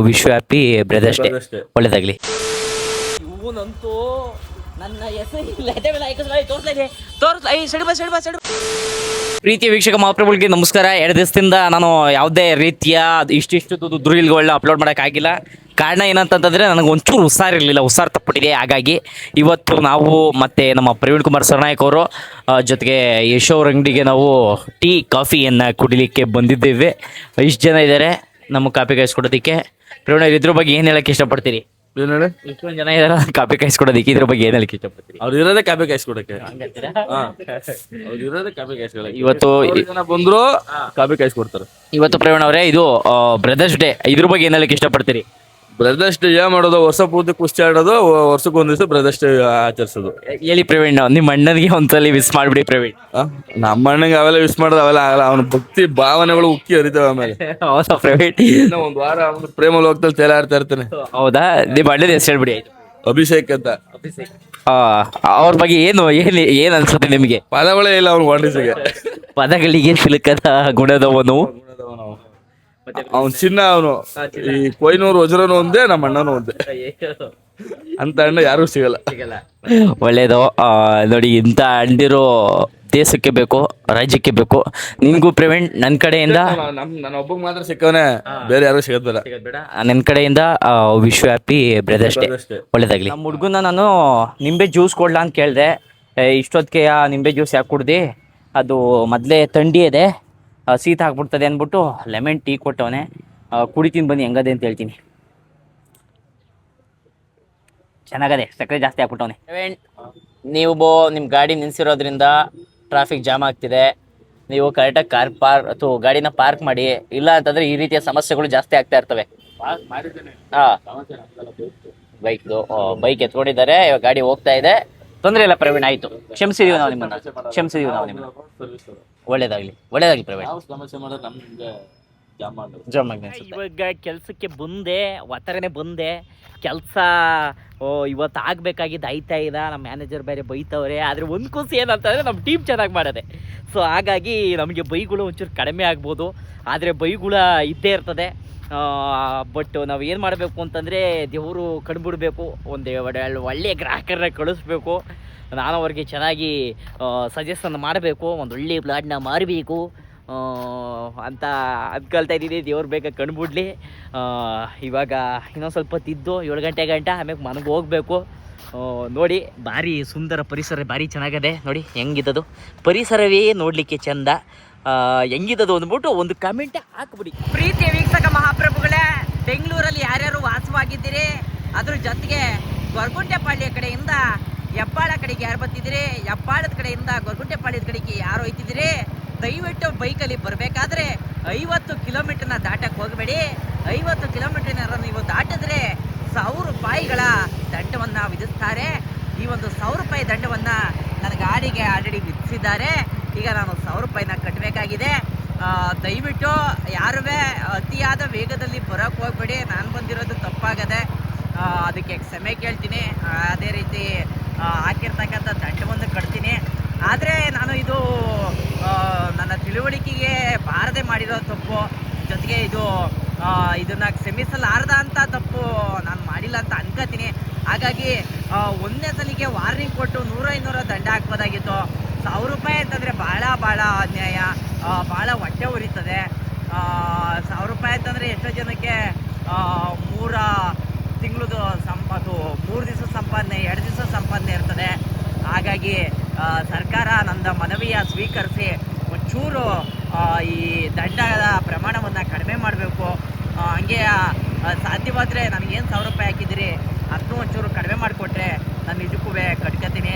Wish you happy brothers day. ಒಳ್ಳೇದಾಗ್ಲಿ. ಇವನಂತೂ ನನ್ನ ಹೆಸರು ಪ್ರೀತಿಯ ವೀಕ್ಷಕ ಮಹಾಪ್ರಭುಗಳಿಗೆ ನಮಸ್ಕಾರ. 2 ದಿವಸದಿಂದ ನಾನು ಯಾವುದೇ ರೀತಿಯ ಇಷ್ಟಿಷ್ಟು ದುರ್ಗಿಲ್ಗಳನ್ನ ಅಪ್ಲೋಡ್ ಮಾಡೋಕ್ಕಾಗಿಲ್ಲ. ಕಾರಣ ಏನಂತಂದರೆ ನನಗೆ ಒಂಚೂರು ಹುಷಾರಿರಲಿಲ್ಲ, ಹುಷಾರು ತಪ್ಪಿಟ್ಟಿದೆ. ಹಾಗಾಗಿ ಇವತ್ತು ನಾವು ಮತ್ತು ನಮ್ಮ ಪ್ರವೀಣ್ ಕುಮಾರ್ ಸರ್ನಾಯಕ್ ಅವರು ಜೊತೆಗೆ ಯಶ್ ಅವ್ರ ಅಂಗಡಿಗೆ ನಾವು ಟೀ ಕಾಫಿಯನ್ನು ಕುಡಿಲಿಕ್ಕೆ ಬಂದಿದ್ದೇವೆ. ಇಷ್ಟು ಜನ ಇದ್ದಾರೆ ನಮ್ಮ ಕಾಫಿ ಕಾಯಿಸ್ಕೊಡೋದಕ್ಕೆ. ಪ್ರವೀಣ್ ಅವ್ರು ಇದ್ರ ಬಗ್ಗೆ ಏನು ಹೇಳೋಕ್ಕೆ ಇಷ್ಟಪಡ್ತೀರಿ? ಇಷ್ಟೊಂದು ಜನ ಇದಾರೆ ಕಾಫಿ ಕಾಯಿಸ್ಕೊಡೋದಕ್ಕೆ, ಇದ್ರ ಬಗ್ಗೆ ಏನು ಹೇಳಕ್ಕೆ ಇಷ್ಟಪಡ್ತೀರಿ? ಅವ್ರು ಇರೋದೇ ಕಾಫಿ ಕಾಯಿಸ್ಕೊಡಕ್ಕೆ. ಅವ್ರು ಇರೋದೇ ಕಾಫಿ ಕಾಯಿಸ್ಕೊಡಕ್ಕೆ. ಇವತ್ತು ಜನ ಬಂದ್ರು ಕಾಫಿ ಕಾಯಿಸ್ಕೊಡ್ತಾರೆ. ಇವತ್ತು ಪ್ರವೀಣ್ ಅವರೇ, ಇದು ಬ್ರದರ್ಸ್ ಡೇ, ಇದ್ರ ಬಗ್ಗೆ ಏನು ಹೇಳಕ್ಕೆ ಇಷ್ಟಪಡ್ತೀರಿ? ಬ್ರದರ್ಸ್ ಡೇ ಏನ್ ಮಾಡೋದು? ವರ್ಷ ಪೂರ್ತಿ ಕುಸ್ತಿ ಆಡೋದು, ವರ್ಷಕ್ಕೆ ಒಂದ್ ದಿವಸ ಬ್ರದರ್ಸ್ ಡೇ ಆಚರಿಸೋದು. ಹೇಳಿ ಪ್ರವೀಣ್, ನಿಮ್ಮ ಅಣ್ಣನಿಗೆ ಒಂದ್ಸಲಿ ವಿಸ್ ಮಾಡ್ಬಿಡಿ ಪ್ರವೀಣ್. ನಮ್ಮ ಅಣ್ಣಂಗೆ ಅವೆಲ್ಲ ವಿಶ್ ಮಾಡೋದು ಅವೆಲ್ಲ ಆಗಲ್ಲ. ಅವನ ಭಕ್ತಿ ಭಾವನೆಗಳು ಉಕ್ಕಿ ಹರಿತಾವೆ. ಆಮೇಲೆ ಹೌದಾ ಪ್ರವೀಣ್? ಒಂದ್ ವಾರ ಅವನು ಪ್ರೇಮ ಲೋಕದಲ್ಲಿ ತೇಲಾಡ್ತಾ ಇರ್ತಾನೆ. ಹೌದಾ? ನಿಮ್ಮ ಅಣ್ಣನ ಹೆಸರು ಹೇಳ್ಬಿಡಿ. ಅಭಿಷೇಕ್ ಅಂತ. ಅವ್ರ ಬಗ್ಗೆ ಏನ್ ಅನ್ಸುತ್ತೆ ನಿಮಗೆ? ಪದಗಳೇ ಇಲ್ಲ ಅವ್ನು ವಂಡಿಸಿಗೆ. ಪದಗಳಿಗೆ ಸಿಲುಕದ ಗುಣದವನು ಅವ್ನ್ ಚಿನ್ನ. ಅವನು ಈ ಕೊಯ್ನೂರು ವಜ್ರನು ಒಂದೇ, ನಮ್ಮ ಅಣ್ಣನು ಒಂದೇ. ಅಂತ ಅಣ್ಣ ಯಾರಿಗೂ ಸಿಗಲ್ಲ. ಒಳ್ಳೇದು. ನೋಡಿ, ಇಂಥ ಅಂಡಿರೋ ದೇಶಕ್ಕೆ ಬೇಕು, ರಾಜ್ಯಕ್ಕೆ ಬೇಕು. ನಿನ್ಗೂ ಪ್ರವೀಣ್ ನನ್ನ ಕಡೆಯಿಂದ, ನನ್ನ ಒಬ್ಬಗ್ ಮಾತ್ರ ಸಿಕ್ಕವನೇ, ಬೇರೆ ಯಾರು ಸಿಗೋದ್ ಬೇಡ. ನನ್ನ ಕಡೆಯಿಂದ wish you happy brothers day. ಒಳ್ಳೇದಾಗ್ಲಿ. ನಮ್ಮ ಹುಡುಗನ ನಾನು ನಿಂಬೆ ಜ್ಯೂಸ್ ಕೊಡ್ಲಾ ಅಂತ ಕೇಳಿದೆ. ಇಷ್ಟೊತ್ತಿಗೆ ನಿಂಬೆ ಜ್ಯೂಸ್ ಯಾಕೆ ಕುಡ್ದು, ಅದು ಮೊದಲೇ ಥಂಡಿ ಇದೆ, ಶೀತ ಹಾಕ್ಬಿಡ್ತದೆ ಅಂದ್ಬಿಟ್ಟು ಲೆಮನ್ ಟೀ ಕೊಟ್ಟವನೆ. ಕುಡಿತೀನಿ ಬನ್ನಿ, ಹೆಂಗದೆ ಅಂತ ಹೇಳ್ತೀನಿ. ಚೆನ್ನಾಗದೆ, ಸಕ್ಕರೆ ಜಾಸ್ತಿ ಹಾಕ್ಬಿಟ್ಟವನೆ. ನೀವು ನಿಮ್ಮ ಗಾಡಿ ನಿಲ್ಸಿರೋದ್ರಿಂದ ಟ್ರಾಫಿಕ್ ಜಾಮ್ ಆಗ್ತಿದೆ. ನೀವು ಕರೆಕ್ಟಾಗಿ ಗಾಡಿನ ಪಾರ್ಕ್ ಮಾಡಿ, ಇಲ್ಲ ಅಂತಂದರೆ ಈ ರೀತಿಯ ಸಮಸ್ಯೆಗಳು ಜಾಸ್ತಿ ಆಗ್ತಾ ಇರ್ತವೆ. ಬೈಕ್ ಎತ್ಕೊಂಡಿದ್ದಾರೆ, ಇವಾಗ ಗಾಡಿ ಹೋಗ್ತಾ ಇದೆ. ತೊಂದರೆ ಇಲ್ಲ ಪ್ರವೀಣ್, ಆಯಿತು, ಕ್ಷಮಿಸಿದೀವಿ ನಾವು ನಿಮ್ಮನ್ನು. ಒಳ್ಳೇದಾಗ್ಲಿ ಪ್ರವೀಣ್. ಇವಾಗ ಕೆಲಸಕ್ಕೆ ಬಂದೆ, ಒತ್ತರನೆ ಬಂದೆ. ಕೆಲಸ ಇವತ್ತು ಆಗಬೇಕಾಗಿದ್ದು ಆಯ್ತಾ ಇಲ್ಲ. ನಮ್ಮ ಮ್ಯಾನೇಜರ್ ಬೇರೆ ಬೈತವ್ರೆ. ಆದರೆ ಒಂದು ಖುಷಿ ಏನಂತಂದರೆ ನಮ್ಮ ಟೀಮ್ ಚೆನ್ನಾಗಿ ಮಾಡಿದೆ. ಸೊ ಹಾಗಾಗಿ ನಮಗೆ ಬೈಗಳು ಒಂಚೂರು ಕಡಿಮೆ ಆಗ್ಬೋದು, ಆದರೆ ಬೈಗುಳ ಇದ್ದೇ ಇರ್ತದೆ. ಬಟ್ ನಾವು ಏನು ಮಾಡಬೇಕು ಅಂತಂದರೆ, ದೇವರು ಕಂಡುಬಿಡಬೇಕು, ಒಳ್ಳೆಯ ಗ್ರಾಹಕರನ್ನ ಕಳಿಸ್ಬೇಕು. ನಾನು ಅವ್ರಿಗೆ ಚೆನ್ನಾಗಿ ಸಜೆಷನ್ ಮಾಡಬೇಕು, ಒಂದು ಒಳ್ಳೆಯ ಪ್ಲಾಟ್ನ ಮಾರಬೇಕು ಅಂತ ಅಂದ್ಕೊಳ್ತಾ ಇದ್ದೀನಿ. ದೇವ್ರು ಬೇಗ ಕಂಡುಬಿಡ್ಲಿ. ಇವಾಗ ಇನ್ನೊಂದು ಸ್ವಲ್ಪ ತಿದ್ದು 7 ಗಂಟೆ ಆಮೇಲೆ ಮನೆಗೆ ಹೋಗಬೇಕು. ನೋಡಿ, ಭಾರಿ ಸುಂದರ ಪರಿಸರ, ಭಾರಿ ಚೆನ್ನಾಗಿದೆ. ನೋಡಿ ಹೆಂಗಿದ್ದದು ಪರಿಸರವೇ ನೋಡಲಿಕ್ಕೆ ಚೆಂದ. ಹೆಂಗಿದ್ದದು ಅಂದ್ಬಿಟ್ಟು ಒಂದು ಕಮೆಂಟ್ ಹಾಕ್ಬಿಡಿ. ಪ್ರೀತಿಯ ವೀಕ್ಷಕ ಮಹಾಪ್ರಭುಗಳೇ, ಬೆಂಗಳೂರಲ್ಲಿ ಯಾರ್ಯಾರು ವಾಸವಾಗಿದ್ದೀರಿ, ಅದ್ರ ಜೊತೆಗೆ ಗೊರಗುಂಟೆಪಾಳ್ಯ ಕಡೆಯಿಂದ ಹೆಬ್ಬಾಳ ಕಡೆಗೆ ಯಾರು ಬರ್ತಿದ್ದೀರಿ, ಹೆಬ್ಬಾಳದ ಕಡೆಯಿಂದ ಗೊರಗುಂಟೆಪಾಳ್ಯದ ಕಡೆಗೆ ಯಾರು ಹೋಯ್ತಿದ್ದೀರಿ, ದಯವಿಟ್ಟು ಬೈಕಲ್ಲಿ ಬರಬೇಕಾದ್ರೆ 50 ಕಿಲೋಮೀಟರ್ನ ದಾಟಕ್ಕೆ ಹೋಗಬೇಡಿ. 50 ಕಿಲೋಮೀಟರ್ನ ನೀವು ದಾಟಿದ್ರೆ 1000 ರೂಪಾಯಿಗಳ ದಂಡವನ್ನು ವಿಧಿಸ್ತಾರೆ. ಈ ಒಂದು 1000 ರೂಪಾಯಿ ದಂಡವನ್ನು ನನ್ನ ಗಾಡಿಗೆ ಆಲ್ರೆಡಿ ವಿಧಿಸಿದ್ದಾರೆ. ಈಗ ನಾನು 1000 ರೂಪಾಯಿನ ಕಟ್ಟಬೇಕಾಗಿದೆ. ದಯವಿಟ್ಟು ಯಾರೂ ಅತಿಯಾದ ವೇಗದಲ್ಲಿ ಬರೋಕ್ಕೆ ಹೋಗ್ಬೇಡಿ. ನಾನು ಬಂದಿರೋದು ತಪ್ಪಾಗದೆ, ಅದಕ್ಕೆ ಕ್ಷಮೆ ಕೇಳ್ತೀನಿ. ಅದೇ ರೀತಿ ಹಾಕಿರ್ತಕ್ಕಂಥ ದಂಡವನ್ನು ಕಟ್ತೀನಿ. ಆದರೆ ನಾನು ಇದು ನನ್ನ ತಿಳುವಳಿಕೆಗೆ ಬಾರದೆ ಮಾಡಿರೋ ತಪ್ಪು, ಜೊತೆಗೆ ಇದನ್ನು ಕ್ಷಮಿಸಲಾರ್ದ ಅಂತ ತಪ್ಪು ನಾನು ಮಾಡಿಲ್ಲ ಅಂತ ಅನ್ಕೋತೀನಿ. ಹಾಗಾಗಿ ಒಂದನೇ ಸಲಿಗೆ ವಾರ್ನಿಂಗ್ ಕೊಟ್ಟು 100-500 ದಂಡ ಹಾಕ್ಬೋದಾಗಿತ್ತು. 1000 ರೂಪಾಯಿ ಅಂತಂದರೆ ಭಾಳ ಅನ್ಯಾಯ, ಭಾಳ ಹೊಟ್ಟೆ ಉರಿತದೆ. 1000 ರೂಪಾಯಿ ಅಂತಂದರೆ ಎಷ್ಟೋ ಜನಕ್ಕೆ 3 ತಿಂಗಳದು 3 ದಿವಸ ಸಂಪಾದನೆ, 2 ದಿವಸ ಸಂಪಾದನೆ ಇರ್ತದೆ. ಹಾಗಾಗಿ ಸರ್ಕಾರ ನನ್ನ ಮನವಿಯ ಸ್ವೀಕರಿಸಿ ಒಂಚೂರು ಈ ದಂಡದ ಪ್ರಮಾಣವನ್ನು ಕಡಿಮೆ ಮಾಡಬೇಕು. ಹಂಗೆ ಸಾಧ್ಯವಾದರೆ ನನಗೇನು 1000 ರೂಪಾಯಿ ಹಾಕಿದ್ದೀರಿ ಅದನ್ನೂ ಒಂಚೂರು ಕಡಿಮೆ ಮಾಡಿಕೊಟ್ರೆ ನಾನು ನಿಜಕ್ಕೂ ಕಟ್ಕೊತೀನಿ.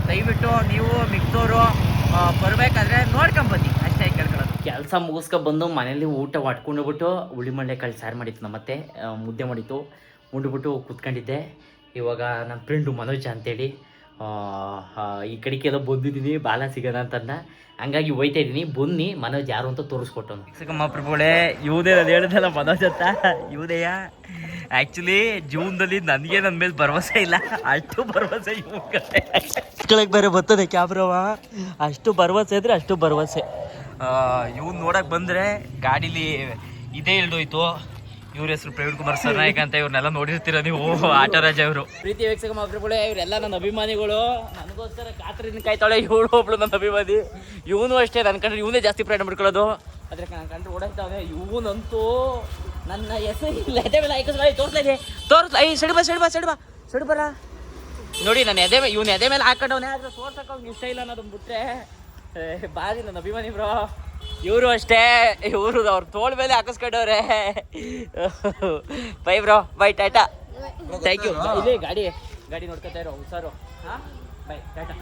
ದಯವಿಟ್ಟು ನೀವು ಮಿಕ್ದವರು ಬರಬೇಕಾದ್ರೆ ನೋಡ್ಕೊಂಬನ್ನಿ, ಅಷ್ಟೇ ಕೇಳ್ಕೊಳ್ಳೋದು. ಕೆಲಸ ಮುಗಿಸ್ಕೊಬಂದು ಮನೇಲಿ ಊಟ ಮಾಡ್ಕೊಂಡೋಗ್ಬಿಟ್ಟು ಉಳ್ಳಿಮಳ್ಳೆ ಕಾಳು ಸಾರು ಮಾಡಿತ್ತು ನಮ್ಮತ್ತೆ, ಮುದ್ದೆ ಮಾಡಿತ್ತು, ಉಂಡ್ಬಿಟ್ಟು ಕೂತ್ಕೊಂಡಿದ್ದೆ. ಇವಾಗ ನನ್ನ ಫ್ರೆಂಡು ಮನೋಜ್ ಅಂತೇಳಿ ಈ ಕಡೆಗೆಲ್ಲ ಬಂದಿದ್ದೀನಿ, ಬಾಲ ಸಿಗೋಣ ಅಂತಂದ. ಹಂಗಾಗಿ ಹೋಯ್ತಾ ಇದ್ದೀನಿ. ಬನ್ನಿ ಮನೋಜ್ ಯಾರು ಅಂತ ತೋರಿಸ್ಕೊಟ್ಟನು. ಪ್ರಭುಗಳೇ, ಇವದೇ ನಾನು ಹೇಳಿದೆಲ್ಲ ಮನೋಜ್ ಅಂತ, ಇವದೆಯ ಆ್ಯಕ್ಚುಲಿ ಜೀವನದಲ್ಲಿ ನನಗೆ ನನ್ನ ಮೇಲೆ ಭರವಸೆ ಇಲ್ಲ, ಅಷ್ಟು ಭರವಸೆ ಇವ್ಗಳಿಗೆ ಬೇರೆ ಬರ್ತದೆ ಕ್ಯಾಮ್ರವ. ಅಷ್ಟು ಭರವಸೆ ಅಂದರೆ ಅಷ್ಟು ಭರವಸೆ. ಇವ್ನು ನೋಡೋಕೆ ಬಂದರೆ ಗಾಡೀಲಿ ಇದೇ ಇಳ್ದೋಯ್ತು, ಇವ್ರ ಹೆಸರು ಪ್ರವೀಣ್ ಕುಮಾರ್ ಸರ್ನಾಯಕ್ ಅಂತ. ಇವ್ರನ್ನೆಲ್ಲ ನೋಡಿರ್ತೀರ ನೀವು, ಆಟರಾಜ ಇವರು. ಪ್ರೀತಿ ವೀಕ್ಷಕ ಒಬ್ರುಗಳೇ, ಇವರೆಲ್ಲ ನನ್ನ ಅಭಿಮಾನಿಗಳು. ನನಗೋಸ್ಕರ ಕಾತರಿಂದ ಕಾಯ್ತಾಳೆ ಇವಳು ಒಬ್ಳು ನನ್ನ ಅಭಿಮಾನಿ. ಇವನು ಅಷ್ಟೇ, ನನ್ನ ಕಂಡ್ರೆ ಇವನೇ ಜಾಸ್ತಿ ಪ್ರಯಾಣ ಮಾಡ್ಕೊಳ್ಳೋದು. ಅದ್ರ ನನ್ನ ಕಂಡ್ರೆ ಓಡಾಡ್ತಾವೆ. ಇವನಂತೂ ನನ್ನ ಹೆಸರು ಎದೆ ಮೇಲೆ ಹಾಕಿಸ್ಲ ತೋರಿಸ್ಲೇ ತೋರಿಸ್ಲ. ಐ ಸಡಿ ಬರ ನೋಡಿ, ನನ್ನ ಇವನು ಎದೆ ಮೇಲೆ ಹಾಕೊಂಡವನೇ. ಆದ್ರೆ ತೋರ್ಸಕ್ಕೆ ಅವ್ನಿಗೆ ಇಷ್ಟ ಇಲ್ಲ ಅನ್ನೋದನ್ನ ಬಿಟ್ರೆ ಬಾರಿ ನನ್ನ ಅಭಿಮಾನಿ ಬ್ರೋ. ಇವರು ಅಷ್ಟೇ, ಇವರು ಅವ್ರ ತೋಳ್ ಮೇಲೆ ಹಾಕಿಸ್ಕೊಂಡವ್ರೆ. ಬೈ ಬ್ರೋ, ಬೈ, ಟಾಟಾ, ಥ್ಯಾಂಕ್ ಯು. ಇಲ್ಲಿ ಗಾಡಿ ನೋಡ್ಕೊತಾ ಇರೋ ಹುಷಾರು. ಹಾಂ, ಬೈ, ಟಾಟಾ.